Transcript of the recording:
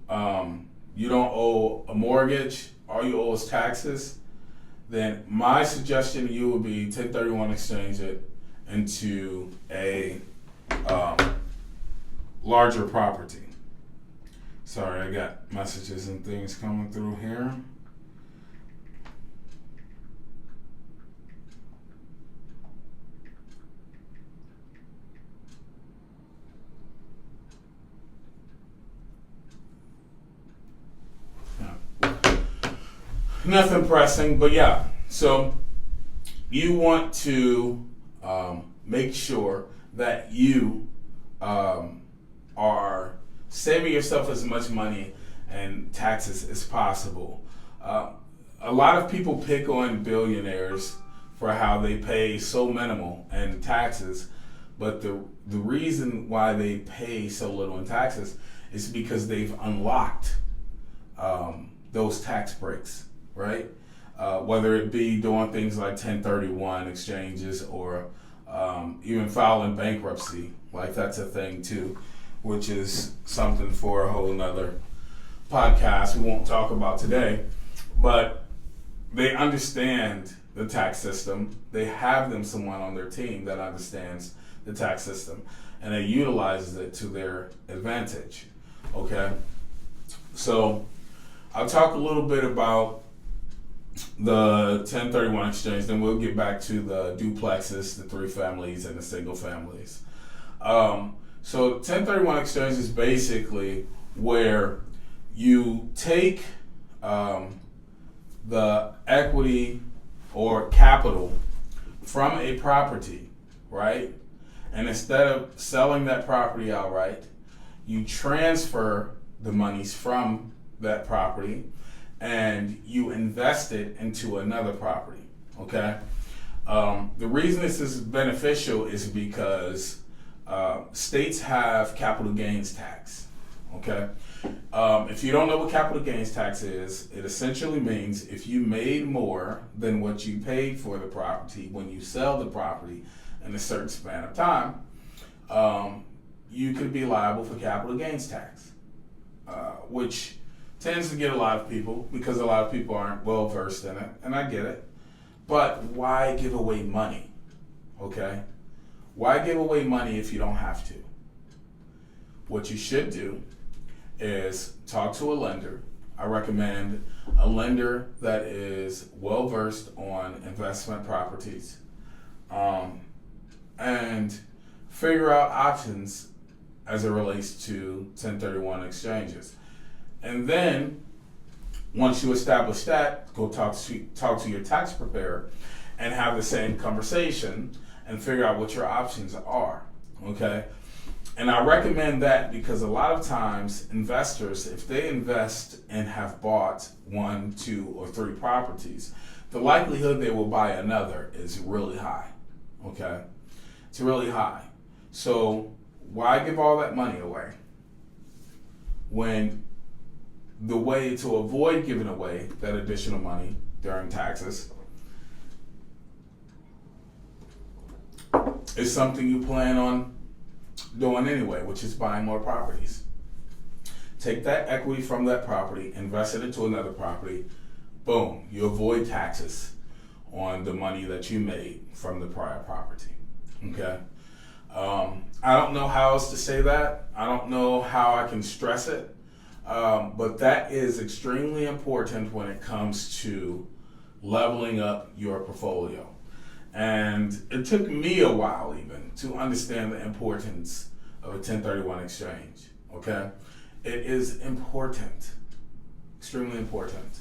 you don't owe a mortgage, all you owe is taxes, then my suggestion to you would be 1031 exchange it into a larger property. Sorry, I got messages and things coming through here. Nothing pressing, but yeah. So you want to make sure that you are saving yourself as much money and taxes as possible. A lot of people pick on billionaires for how they pay so minimal in taxes, but the reason why they pay so little in taxes is because they've unlocked those tax breaks, right? Whether it be doing things like 1031 exchanges or even filing bankruptcy, like that's a thing too, which is something for a whole nother podcast we won't talk about today. But they understand the tax system. They have someone on their team that understands the tax system and it utilizes it to their advantage. Okay, so I'll talk a little bit about the 1031 exchange, then we'll get back to the duplexes, the three families, and the single families. So 1031 exchange is basically where you take the equity or capital from a property, right? And instead of selling that property outright, you transfer the monies from that property and you invest it into another property, okay? The reason this is beneficial is because states have capital gains tax, okay? If you don't know what capital gains tax is, it essentially means if you made more than what you paid for the property when you sell the property in a certain span of time, you could be liable for capital gains tax, which tends to get a lot of people because a lot of people aren't well versed in it, and I get it. But why give away money? Okay? Why give away money if you don't have to? What you should do is talk to a lender. I recommend a lender that is well versed on investment properties, and figure out options as it relates to 1031 exchanges. And then, once you establish that, go talk to your tax preparer and have the same conversation and figure out what your options are, okay? And I recommend that because a lot of times investors, if they invest and have bought 1, 2, or 3 properties, the likelihood they will buy another is really high, okay? It's really high. So why give all that money away when the way to avoid giving away that additional money during taxes is something you plan on doing anyway, which is buying more properties. Take that equity from that property, invest it into another property, boom, you avoid taxes on the money that you made from the prior property, okay? I don't know how else to say that. I don't know how I can stress it. But that is extremely important when it comes to leveling up your portfolio. And it took me a while even to understand the importance of a 1031 exchange, okay? It is important, extremely important.